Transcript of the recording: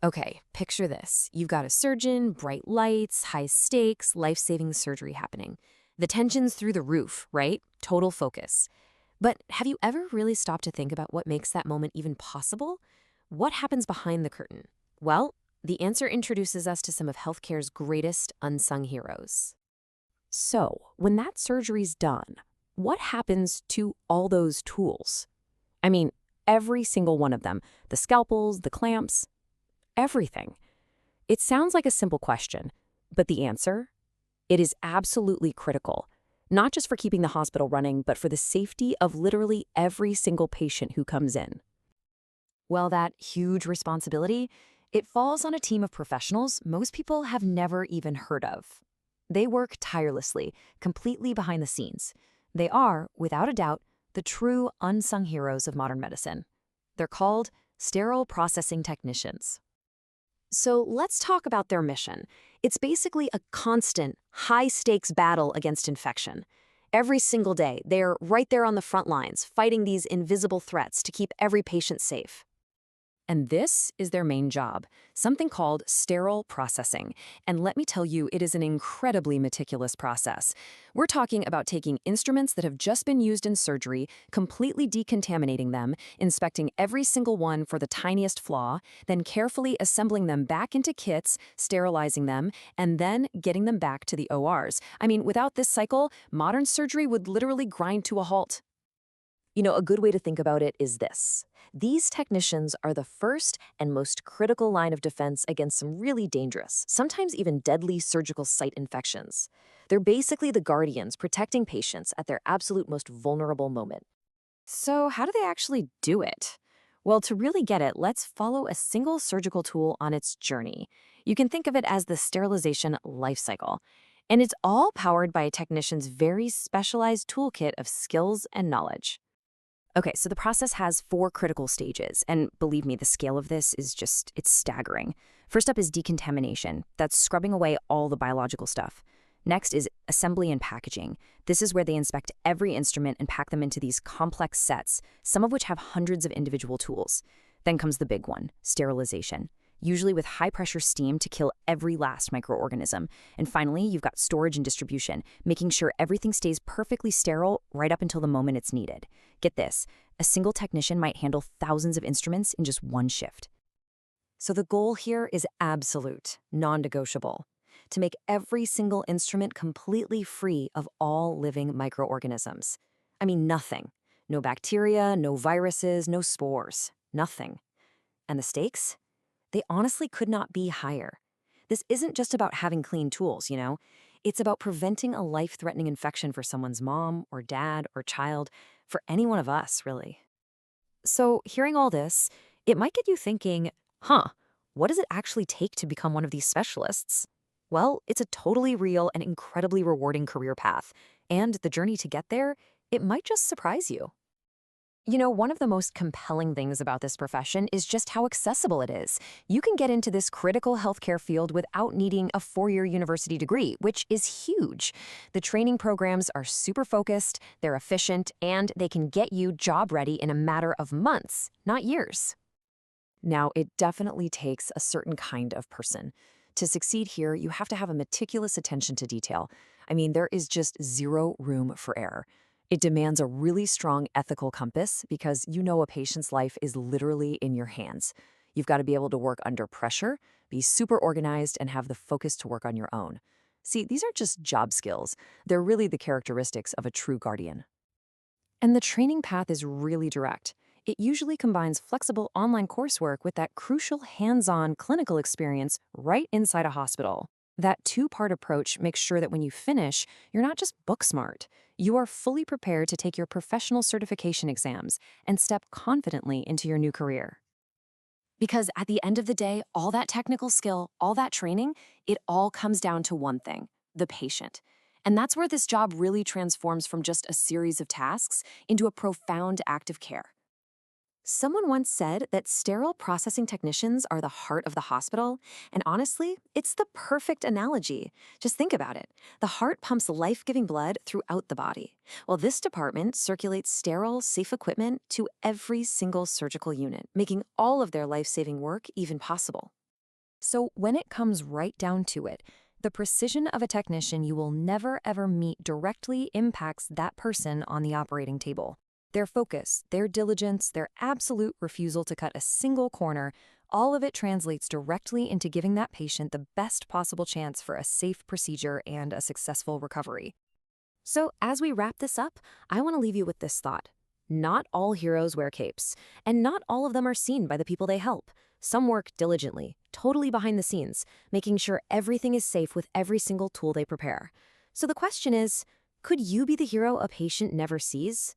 Okay, picture this. You've got a surgeon, bright lights, high stakes, life-saving surgery happening. The tension's through the roof, right? Total focus. But have you ever really stopped to think about what makes that moment even possible? What happens behind the curtain? Well, the answer introduces us to some of healthcare's greatest unsung heroes. So, when that surgery's done, what happens to all those tools? I mean, every single one of them, the scalpels, the clamps, everything. It sounds like a simple question, but the answer? It is absolutely critical, not just for keeping the hospital running, but for the safety of literally every single patient who comes in. Well, that huge responsibility, it falls on a team of professionals most people have never even heard of. They work tirelessly, completely behind the scenes. They are, without a doubt, the true unsung heroes of modern medicine. They're called Sterile Processing Technicians. So let's talk about their mission. It's basically a constant, high-stakes battle against infection. Every single day, they're right there on the front lines, fighting these invisible threats to keep every patient safe. And this is their main job, something called sterile processing. And let me tell you, it is an incredibly meticulous process. We're talking about taking instruments that have just been used in surgery, completely decontaminating them, inspecting every single one for the tiniest flaw, then carefully assembling them back into kits, sterilizing them, and then getting them back to the ORs. I mean, without this cycle, modern surgery would literally grind to a halt. A good way to think about it is this. These technicians are the first and most critical line of defense against some really dangerous, sometimes even deadly surgical site infections. They're basically the guardians protecting patients at their absolute most vulnerable moment. So how do they actually do it? Well, to really get it, let's follow a single surgical tool on its journey. You can think of it as the sterilization life cycle. And it's all powered by a technician's very specialized toolkit of skills and knowledge. Okay, so the process has 4 critical stages, and believe me, the scale of this is it's staggering. First up is decontamination. That's scrubbing away all the biological stuff. Next is assembly and packaging. This is where they inspect every instrument and pack them into these complex sets, some of which have hundreds of individual tools. Then comes the big one, sterilization, usually with high-pressure steam to kill every last microorganism. And finally, you've got storage and distribution, making sure everything stays perfectly sterile right up until the moment it's needed. Get this, a single technician might handle thousands of instruments in just one shift. So the goal here is absolute, non-negotiable, to make every single instrument completely free of all living microorganisms. I mean, nothing. No bacteria, no viruses, no spores, nothing. And the stakes? They honestly could not be higher. This isn't just about having clean tools. It's about preventing a life-threatening infection for someone's mom or dad or child, for any one of us, really. So hearing all this, it might get you thinking, what does it actually take to become one of these specialists? Well, it's a totally real and incredibly rewarding career path. And the journey to get there, it might just surprise you. One of the most compelling things about this profession is just how accessible it is. You can get into this critical healthcare field without needing a 4-year university degree, which is huge. The training programs are super focused, they're efficient, and they can get you job ready in a matter of months, not years. Now, it definitely takes a certain kind of person. To succeed here, you have to have a meticulous attention to detail. I mean, there is just zero room for error. It demands a really strong ethical compass because a patient's life is literally in your hands. You've got to be able to work under pressure, be super organized, and have the focus to work on your own. See, these aren't just job skills. They're really the characteristics of a true guardian. And the training path is really direct. It usually combines flexible online coursework with that crucial hands-on clinical experience right inside a hospital. That 2-part approach makes sure that when you finish, you're not just book smart. You are fully prepared to take your professional certification exams and step confidently into your new career. Because at the end of the day, all that technical skill, all that training, it all comes down to one thing, the patient. And that's where this job really transforms from just a series of tasks into a profound act of care. Someone once said that sterile processing technicians are the heart of the hospital, and honestly, it's the perfect analogy. Just think about it. The heart pumps life-giving blood throughout the body, while this department circulates sterile, safe equipment to every single surgical unit, making all of their life-saving work even possible. So when it comes right down to it, the precision of a technician you will never ever meet directly impacts that person on the operating table. Their focus, their diligence, their absolute refusal to cut a single corner, all of it translates directly into giving that patient the best possible chance for a safe procedure and a successful recovery. So, as we wrap this up, I want to leave you with this thought. Not all heroes wear capes, and not all of them are seen by the people they help. Some work diligently, totally behind the scenes, making sure everything is safe with every single tool they prepare. So the question is, could you be the hero a patient never sees?